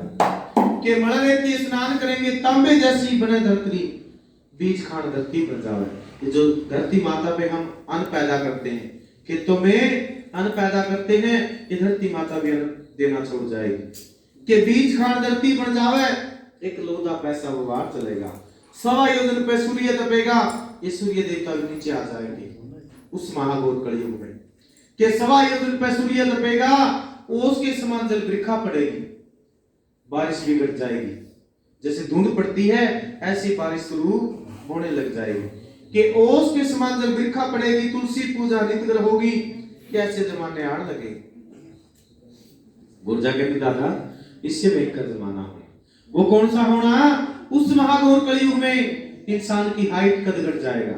कि मल रेती स्नान करेंगे, तांबे जैसी बने धरती, बीज खान धरती बन जावे। ये जो धरती माता पे हम अन्न पैदा करते हैं, खेतों में अन्न पैदा करते हैं, ये धरती माता भी अन्न देना छोड़ जाएगी। कि बीज खान धरती बन जावे, एक लोधा पैसा व्यवहार चलेगा। 1.25 योजन पे सूर्य तपेगा, ये सूर्य देवता भी नीचे आ जाएंगे उस महाघोर कलयुग में। कि 1.25 योजन पे सूर्य तपेगा, ओस के समान जल वृखा पड़ेगी, बारिश भी घट जाएगी। जैसे धुंध पड़ती है ऐसी बारिश शुरू होने लग जाएगी। कि ओस के समान जल वृखा पड़ेगी, तुलसी पूजा नित्य होगी, कैसे जमाने आड़ लगे। गुरजा कहती दादा इससे भयंकर जमाना हो। वो कौन सा होना? उस महाघोर कलयुग में इंसान की हाइट कद घट जाएगा।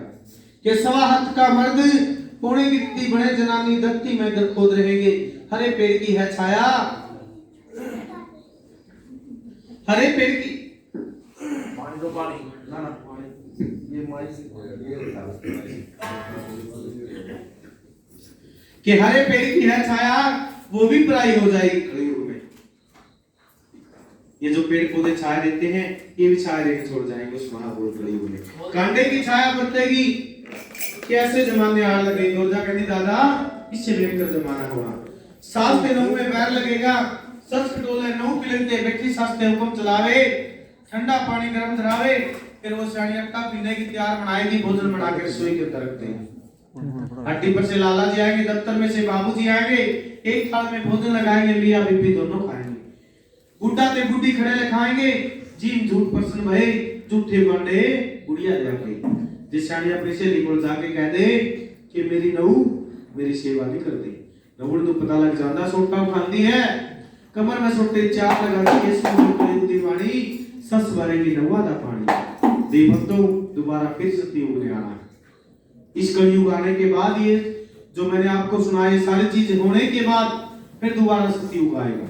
कि 1.25 हाथ का मर्द, पौने गिट्टी बड़े जनानी, धरती में दर खोद रहेंगे। हरे पेड़ की है छाया, हरे पेड़ की पानी दो, पानी ना ना पानी ये माइक से कि हरे पेड़ की है छाया, वो भी पराई हो जाएगी कलयुग में। ये जो पेड़ पौधे छाया देते हैं ये भी छाया देने छोड़ जाएंगे उस महाघोर कलयुग में। कांटे की छाया बरतेगी, कैसे जमाने आ लगे। गोरजा कहती दादा इससे भयंकर जमाना होगा। सास के नौ में पैर लगेगा, सच कटोले नौ पिलते, बैठी सास के हुक्म चलावे, ठंडा पानी गर्म धरावे, फिर वो साड़ी अट्टा पीने की तैयार बनाएगी, भोजन बना के रसोई के अंदर रखते हैं। हट्टी पर से लाला जी आएंगे, दफ्तर में से बाबूजी आएंगे, एक थाल में भोजन लगाएंगे, मियां बीबी दोनों खाएंगे। बुड्ढा ते बुड्ढी खड़े ले खाएंगे, जीम झूठ प्रश्न भय, झूठे बांडे बुढ़िया जाके। जिस साड़ी अपनी सहेली को जाके कह दे कि मेरी नहू मेरी सेवा नहीं करती, नहुड़ तो पता लग जाता सोटा खाती है, कमर में सोटे चाप लगाती है, सुन दीवानी सस भरेगी नवा दा पानी। देवभक्तों दोबारा फिर सतयुग ने आना। इस कलयुग आने के बाद ये जो मैंने आपको सुनाया ये सारी चीजें होने के बाद फिर दोबारा सतयुग आएगा।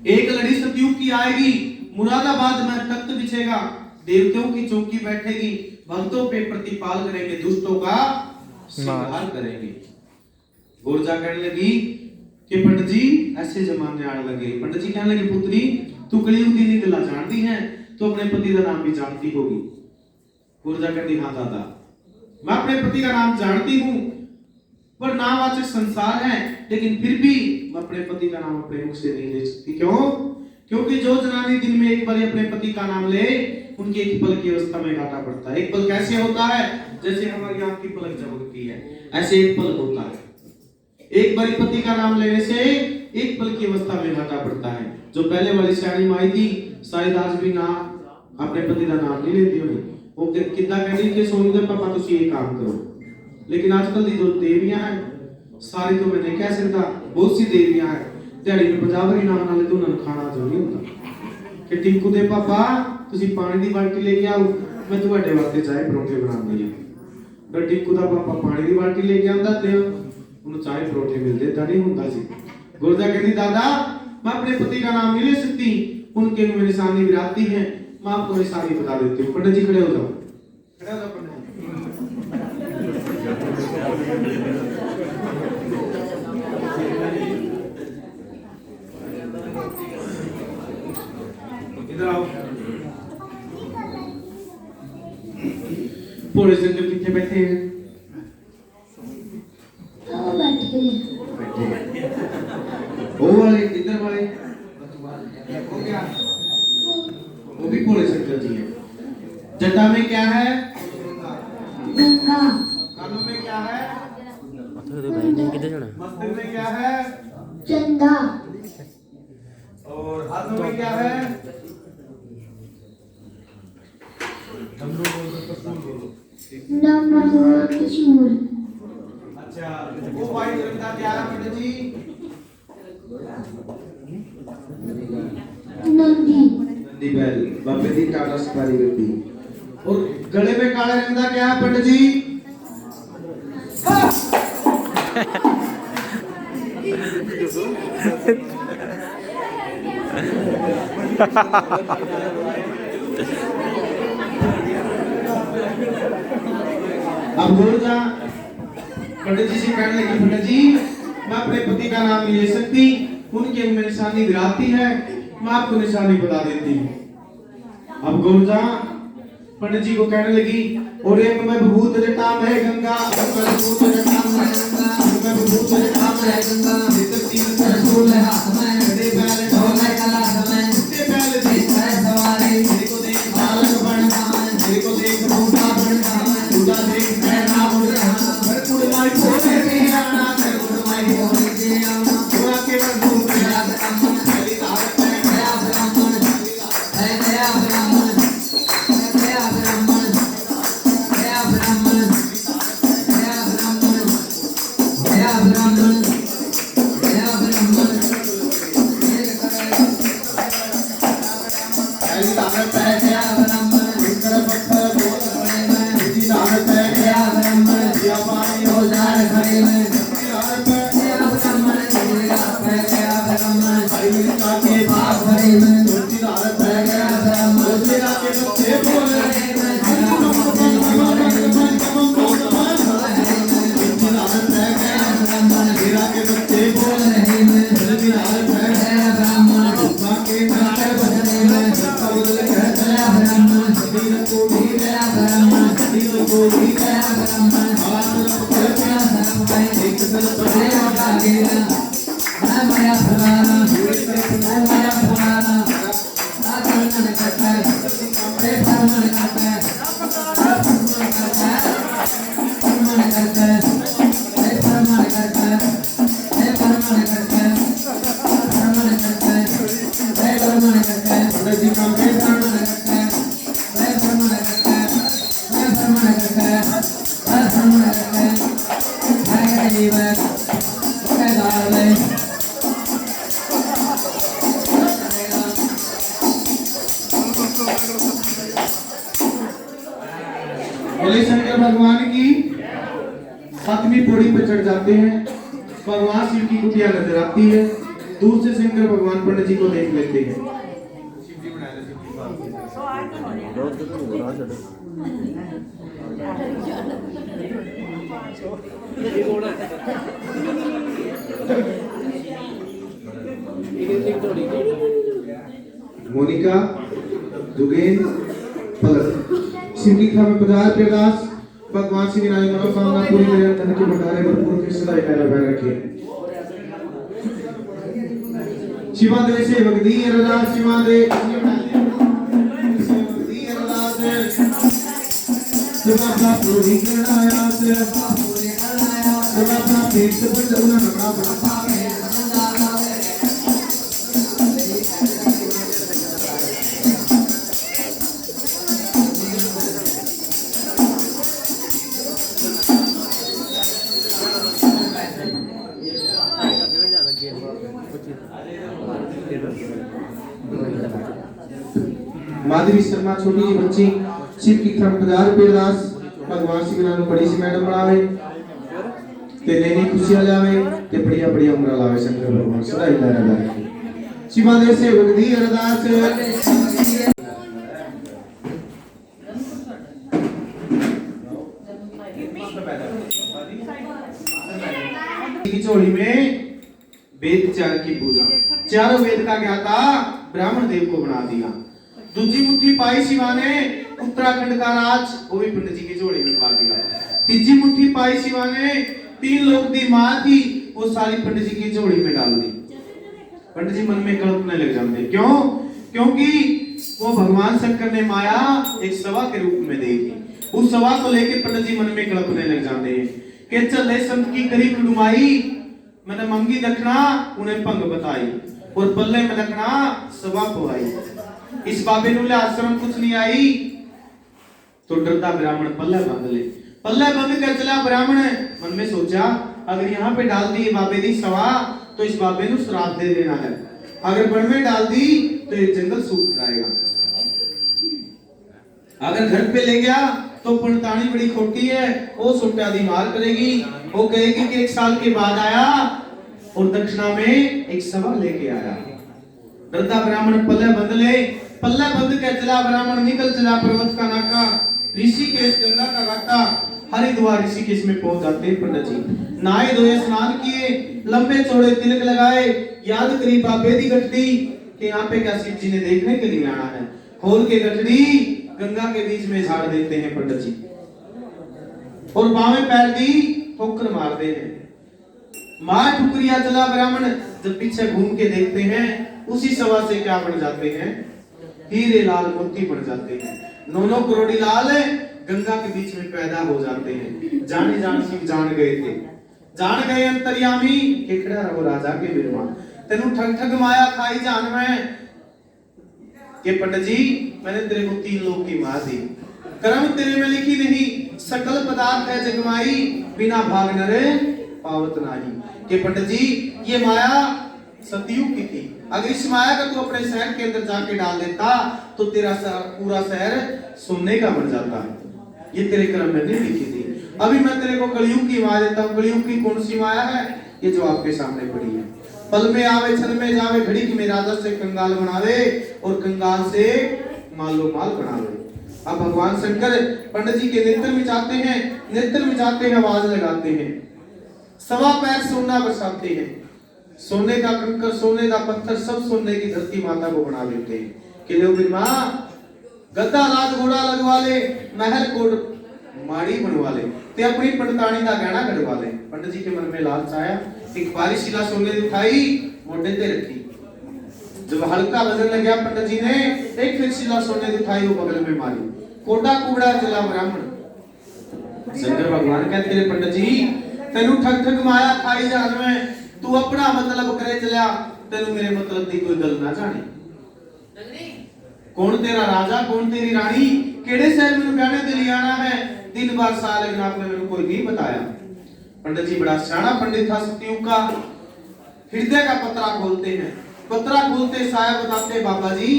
एक लड़ी सतयुग की आएगी, मुरादाबाद में तख्त बिछेगा, देवताओं की चौकी बैठेगी, भक्तों पे प्रतिपाल करेंगे, दुष्टों का संहार करेंगे। गोरजा कहने लगी कि पंडित जी ऐसे जमाने आने लगे। पंडित जी कहने लगे पुत्री तू कलयुग की गला जानती है, तो अपने पति का नाम भी जानती होगी। गोरजा कहती हाँ दादा मैं अपने पति का नाम जानती हूँ, पर नामवाचक संसार है, लेकिन फिर भी मैं अपने पति का नाम अपने मुख से नहीं ले सकती। क्यों? क्योंकि जो जनानी दिन में एक बार अपने पति का नाम ले, उनकी एक पल की अवस्था में घाटा पड़ता है। एक पल कैसे होता है? जैसे हमारी आंख की पलक झपकती है, ऐसे एक पल होता है। एक बार पति का नाम लेने से एक पल की अवस्था में घाटा पड़ता है। जो पहले वाली श्याणी माई थी, शायद आज भी ना अपने पति का नाम नहीं लेती होगी। वो कितना कहती कि सोनू पापा तुम ये काम करो, लेकिन आजकल दी जो देवियां हैं सारी तो मैं नहीं कह सकता, बहुत सी देवियां हैं दिहाड़ी में 50 वारी नाम नाले तो उन्होंने खाना जो नहीं होता कि टिंकू दे पापा ਤੁਸੀਂ ਪਾਣੀ ਦੀ ਬਾਲਟੀ ਲੈ ਕੇ ਆਓ, ਮੈਂ ਤੁਹਾਡੇ ਵਾਸਤੇ ਚਾਹ ਪਰੌਂਠੇ ਬਣਾਉਂਦੀ ਆ। ਪਰ टिंकू ਦਾ ਪਾਪਾ ਪਾਣੀ ਦੀ ਬਾਲਟੀ ਲੈ ਕੇ ਆਉਂਦਾ ਤੇ ਉਹਨੂੰ ਚਾਹ ਪਰੌਂਠੇ ਮਿਲਦੇ ਤਾਂ ਨਹੀਂ ਹੁੰਦਾ ਸੀ। गुरजा कहती दादा मैं अपने पति का नाम नहीं ले सकती, उनके में निशानी विराती है, मैं आपको निशानी बता देती हूँ। पंडित जी खड़े हो जाओ, खड़े हो जाओ पंडित इधर आओ। भोले सिंह जो पीछे बैठे हैं जटा में क्या है? गंगा कानों में क्या है? किधर जाना? मस्तक में क्या है? चंदा और हाथों में क्या है? नमः त्रिशूल अच्छा, वो वाइट रंग का क्या है पंडित जी? नंदी नंदी बैल, बाबे दी टाटा सफारी गड्डी। और गले में काले रंग का क्या है पंडित जी? अब बोल जा पंडित जी से कहने लगी, पंडित जी मैं अपने पति का नाम नहीं ले सकती, उनकी अंग में निशानी गिराती है, मैं आपको निशानी बता देती हूँ। अब गोरजा पंडित जी को कहने लगी, और एक मैं भूत जटा में गंगा, मैं भूत जटा में गंगा, मैं भूत जटा में गंगा, भीतर तीन त्रिशूल है हाथ में, बड़े बैल ढोले कला समय, बड़े बैल देख है सवारी, मेरे को देख बालक बन रहा है, मेरे को देख बूढ़ा बन रहा है, बूढ़ा देख बैठा उड़ रहा है, घर कुड़माई बोले भी आना, घर कुड़माई बोले भी आना, पूरा के भूत है अमन, मेरी ताकत है गया ब्राह्मण, है गया ब्राह्मण, गया ब्राह्मण, गया ब्राह्मण, गया ब्राह्मण, गया ब्राह्मण, गया ब्राह्मण, मेरी ताकत है गया ब्राह्मण, इधर पत्थर बोल पड़े मैं, मेरी ताकत है गया ब्राह्मण, दिया पानी औजार खड़े में, मेरी ताकत है गया ब्राह्मण, मेरी ताकत है गया ब्राह्मण, भाई मेरी ताकत भाग भरे में, मेरी ताकत है गया ब्राह्मण, मेरा के बच्चे बोल रहे हैं, मेरा के बच्चे बोल रहे हैं, मेरी ताकत है गया ब्राह्मण, बाकी ताकत बदले में, बदल कहता है ब्राह्मण, दीन को भी गया ब्राह्मण, दीन को भी गया ब्राह्मण, आत्म प्रज्ञा धर्म एक तरफ बड़े आगे मैं माया फलाना, मैं माया फलाना, ना करना करता है, ए फरमान करता है, फरमान करता है, फरमान करता है, ए फरमान करता है, ए फरमान करता है, फरमान करता है, ए फरमान करता है, प्रति काम के फरमान करता है, ए फरमान करता है, ए फरमान करता है, ए फरमान करता है, है जीवन है दाले बोले शंकर भगवान की सातवीं पौड़ी पर चढ़ जाते हैं, भगवान शिव की कुटिया नजर आती है, दूर से शंकर भगवान पंडित जी को देख लेते हैं। मोनिका, जुगेन, पलक शिव की थामे पधार प्रकाश, भगवान श्री नारायण मनोकामना पूरी करे, धन के भंडारे भरपूर के सदा इकाई लगाए रखे। शिवादेव से भक्ति अरदास, शिवादेव भक्ति अरदास, शिवा पूरी करनाया से पूरी करनाया, शिवा पेट से बंधना बड़ा बड़ा माधवी शर्मा छोटी जी बच्ची शिव की थम पधार पेदास, भगवान श्री नारायण बड़ी सी मैडम बनावे ते लेनी खुशियां लावे ते बढ़िया बढ़िया उम्र लावे, शंकर भगवान सदा ही लहरा रखे। शिवादेव से भक्ति अरदास, की झोली में वेद चार की पूजा, चारों वेद का ज्ञाता ब्राह्मण देव को बना दिया। दूसरी मुट्ठी पाई शिवा ने उत्तराखंड का राज, वो भी पंडित जी की झोली में पा दिया। तीसरी मुट्ठी पाई शिवा ने तीन लोग दी मां थी, वो सारी पंडित जी की झोली में डाल दी। पंडित जी मन में कल्पना लग जाते, क्यों? क्योंकि वो भगवान शंकर ने माया एक सवा के रूप में देखी। उस सवा को लेके पंडित जी मन में कल्पने लग जाते हैं कि चले संत की करी कुडुमाई, मैंने मंगी दक्षिणा उन्हें पंग बताई और पल्ले में दक्षिणा सवा को आई। इस बाबे नुले आश्रम कुछ नहीं आई तो डरता ब्राह्मण पल्ले बांध ले। पल्ले बंद कर चला ब्राह्मण, मन में सोचा अगर यहाँ पे डाल दी बाबे दी सवा तो इस बाबे नु श्राप दे देना है, अगर बन में डाल दी तो ये जंगल सूख जाएगा, अगर घर पे ले गया तो पुणतानी बड़ी खोटी है, वो सुट्टा दी मार करेगी, वो कहेगी कि 1 साल के बाद आया और दक्षिणा में एक सवा लेके आया। डरता ब्राह्मण पल्ले बंद ले। पल्ले बंद के चला ब्राह्मण, निकल चला पर्वत का नाका, ऋषिकेश गंगा का घाटा, हरिद्वार ऋषिकेश में पहुंच जाते हैं पंडित जी। नहाए धोए स्नान किए, लंबे चौड़े तिलक लगाए, याद करी बाबे दी गठड़ी कि यहाँ पे क्या शिव जी ने देखने के लिए आना है। खोल के गठड़ी गंगा के बीच में झाड़ देते हैं पंडित जी और बावें पैर दी ठोकर मारते हैं। मार ठुकरिया चला ब्राह्मण, जब पीछे घूम के देखते हैं उसी सवा से क्या बन जाते हैं, हीरे लाल मोती बन जाते हैं। 9 करोड़ी लाल गंगा के बीच में पैदा हो जाते हैं। जाने जान शिव जान गए थे, जान गए अंतर्यामी के खड़ा रहो राजा के बिरवा, तेनु ठग ठग माया खाई जान में के पंडित जी मैंने तेरे को 3 लोक की मार दी, कर्म तेरे में लिखी नहीं, सकल पदार्थ है जगमाई, बिना भाग नरे पावत नाही। के पंडित जी ये माया सतयुग की थी, अगर इस माया का तू अपने शहर के अंदर जाके डाल देता तो तेरा पूरा शहर सोने का बन जाता है, ये तेरे कर्म में नहीं लिखी थी। अभी मैं तेरे को कलयुग की माया देता हूँ। कलयुग की कौन सी माया है, ये जो आपके सामने पड़ी है। पल में आवे छल में जावे, घड़ी में राजा से कंगाल बनावे और कंगाल से मालो माल बनावे। अब भगवान शंकर पंडित जी के नेत्र में जाते हैं, नेत्र में जाते हैं, आवाज लगाते हैं, सवा पैर सोना बरसाते हैं, सोने का कंकर सोने का पत्थर सब सोने की धरती माता को बना देते हैं कि लो बिरमा गद्दा लाद घोड़ा लगवा ले, महल कोट माड़ी बनवा ले, ते अपनी पंडितानी का गहना कढ़वा ले। पंडित जी के मन में लालच आया, एक बारी शिला सोने की उठाई मोढे पे रखी, जब हल्का वजन लग गया पंडित जी ने एक फिर शिला सोने की उठाई वो बगल में मारी, कोटा कुबड़ा चला ब्राह्मण। शंकर भगवान कहते तेरे पंडित जी तेनु ठग ठग माया खाई जान में, तू अपना मतलब करे चला, तेनु मेरे मतलब दी कोई गल ना जाने। कौन तेरा राजा कौन तेरी रानी, केड़े शहर में कहने ते लिए आना है, दिन बार साल लेकिन आपने मेरे कोई नहीं बताया। पंडित जी बड़ा सियाना पंडित था सतयुग का। हृदय का पत्रा खोलते हैं, पत्रा खोलते साया बताते बाबा जी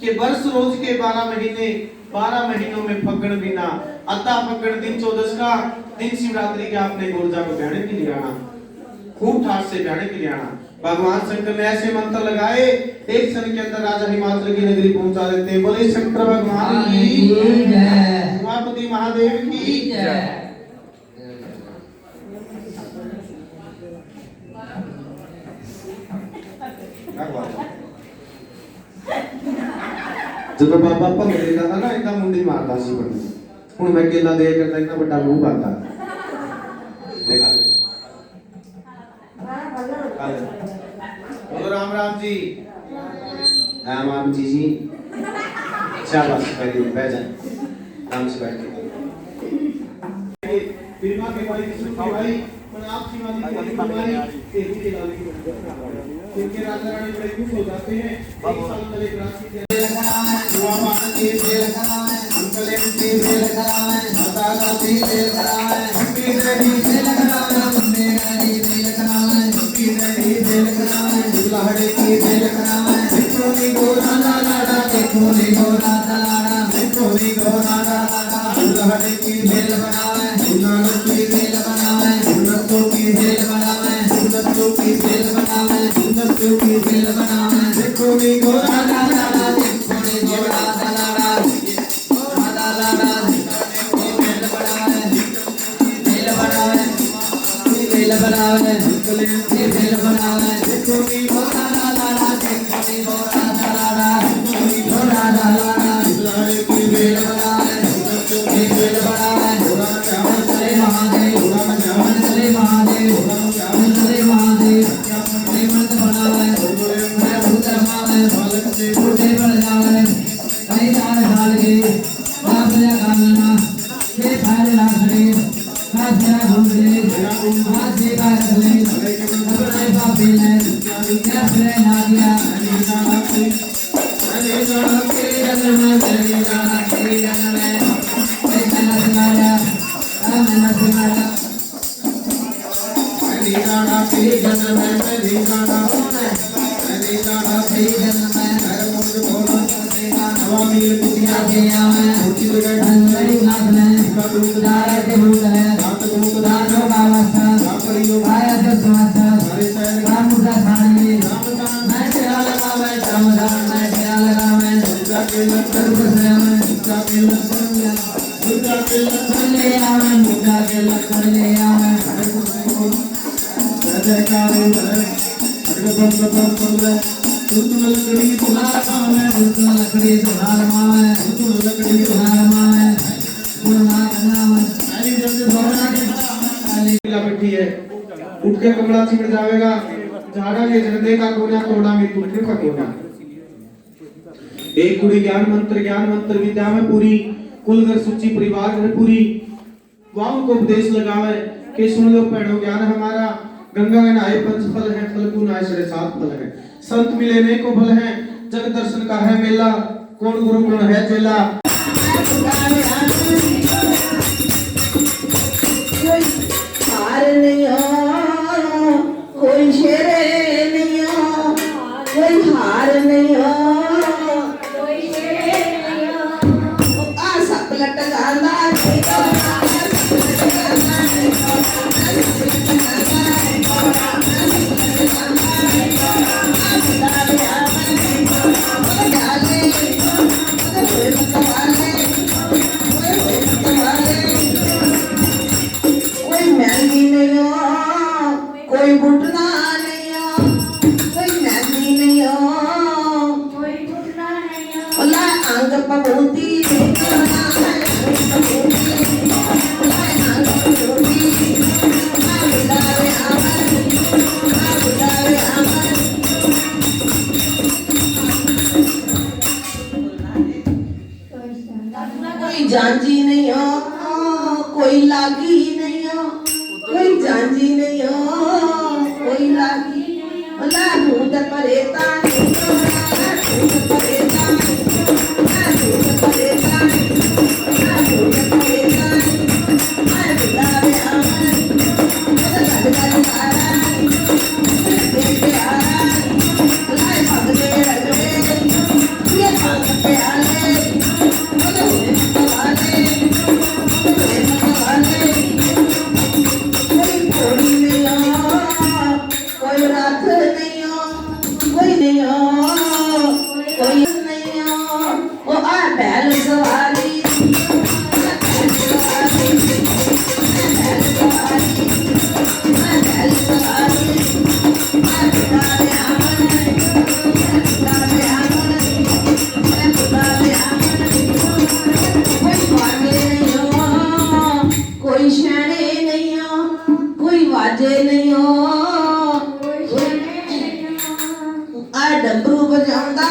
कि वर्ष रोज के 12 महीने, 12 महीनों में फग्गण बिना, अता फग्गण दिन 14 का दिन शिवरात्रि के आपने गोरजा को बहने के लिए आना, खूब ठाट से बहने के लिए आना। भगवान शंकर ने ऐसे मंत्र लगाए, एक क्षण के अंदर राजा हिमाचल की नगरी पहुंचा देते हैं। बोले शंकर भगवान की जय, उमापति महादेव की जय। जब बाबा भंग देता था ना इतना मुंडी मारता सी पंडित, हुण मैं केला दे करता इतना बड़ा मुंह पाता देखा। बोलो राम राम जी, राम राम जी जी, शाबाश बैठ जाए, आराम से बैठ के बिरमा के भाई भाई पर आप शिवाजी की हमारी तेजी के लाने की क्योंकि राजा रानी बड़े खुश हो जाते हैं। एक साल पहले राशि के दुआ मान के तेल करावे, अंकल के तेल करावे, माता का तेल करावे, हम्पी रेडी तेल करावे, हम्पी रेडी तेल करावे, हम्पी रेडी तेल करावे, दुल्हड़े की तेल करावे, देखो नी गोरा लाड़ा, देखो नी गोरा लाड़ा, देखो नी गोरा लाड़ा, दुल्हड़े की तेल बनावे, दुल्हन की तेल बनावे, दुल्हनों की तेल बनावे, दुल्हनों की तेल बनावे, दुल्हनों की तेल बनावे, देखो नी गोरा लाड़ा, देखो नी गोरा लाड़ा, गोरा लाड़ा, तेल बनावे, तेल बनावे, तेल बनावे, तेल बनावे, देखो नी गोरा लाड़ा, देखो नी गोरा लाड़ा, गोरा लाड़ा, दुल्हन की तेल बनावे, तेल बनावे, जय महादेव, जय महादेव, जय महादेव, जय मंत्र बनावे, मैं भूत रमावे, भूते बन जावे, बैठी है उठ के कमला चिमड़ जाएगा झाड़ा के जगदे का कोना तोड़ा में टूटने का कोना। एक कुड़ी ज्ञान मंत्र विद्या में पूरी कुल घर सुची परिवार घर पूरी वाव को उपदेश लगावे के सुन लो पढ़ो ज्ञान हमारा गंगा में नहाए पंच फल है फल को नहाए साढ़े 7 फल है संत मिले ने को फल है जग दर्शन का है मेला कौन गुरु कौन है चेला। कोई शेरे नहीं हो कोई हार नहीं हो कोई शेरे नहीं हो आ सब लटकांदा कोई बुटना नहीं हो कोई नदी नहीं हो कोई बुटना नहीं हो अल्लाह अंग पगोती कोई जांजी नहीं हो कोई लागी नहीं हो कोई जांजी नहीं हो कोई लागी अल्लाह ढूंढ परेता ढूंढ परेता ढूंढ परेता ढूंढ परेता मैं बुलावे आवन गद गद आरा देखे आरा अल्लाह भगते रगड़े ये भाग पे आले मुझे वाले कोई थोड़ी नहीं हो कोई रात नहीं हो कोई नहीं हो कोई नहीं हो वो आ बैल सवारी कोई शहरे नहीं हो कोई वाजे नहीं हो आ डमरू बजाऊंगा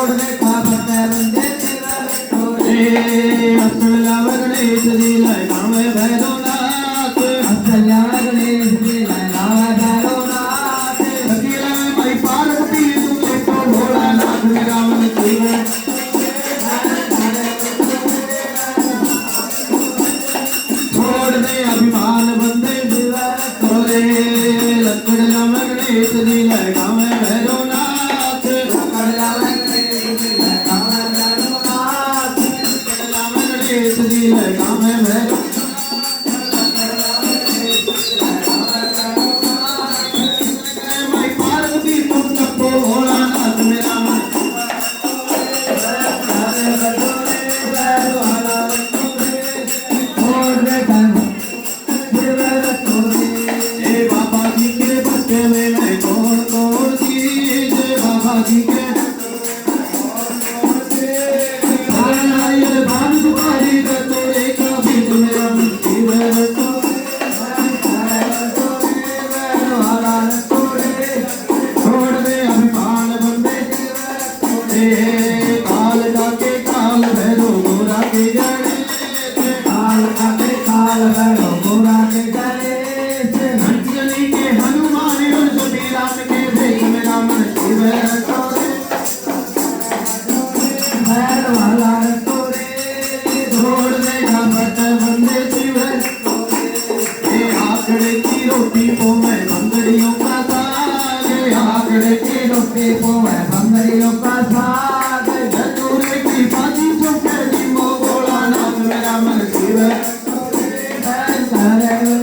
छोड़ दे काबत बंदे शिवर तोरे असला गणेश जी लगावे भैरवनाथ असला गणेश जी लगावे भैरवनाथ अकेला भाई पार्वती तुझे तो भोलानाथ मेरा मन शिव छोड़ दे अभिमान बंदे शिवर तोरे लक्कड़ लावे गणेश जी लगावे भैरवनाथ असला गणेश जी लगावे भैरवनाथ गणेश जी लगावे भैरव भाई पार्वती तुम सबको भोलानाथ मेरा मन ए बाबा जी के बच्चे में मैं कौन कौन चीज बाबा जी के नारियल भान सुपारी का तोरे का बीच मेरा मन शिवर तो छोड़ दे अभिमान बंदे काल जाके काल भैरो गोरा के जड़े काल भैरो गोरा के गणेश अंजलि के हनुमान और सभी राम के भेष मेरा मन शिवर तोरे भैरवाला तोरे छोड़ दे घमट बंदे शिवर ये आंकड़े की रोटी को मैं भंगड़ियों का साग आंकड़े की रोटी को है भंगड़ियों का साग चतुरे की बाजी चौके दी मो भोलानाथ मेरा मन शिवर करे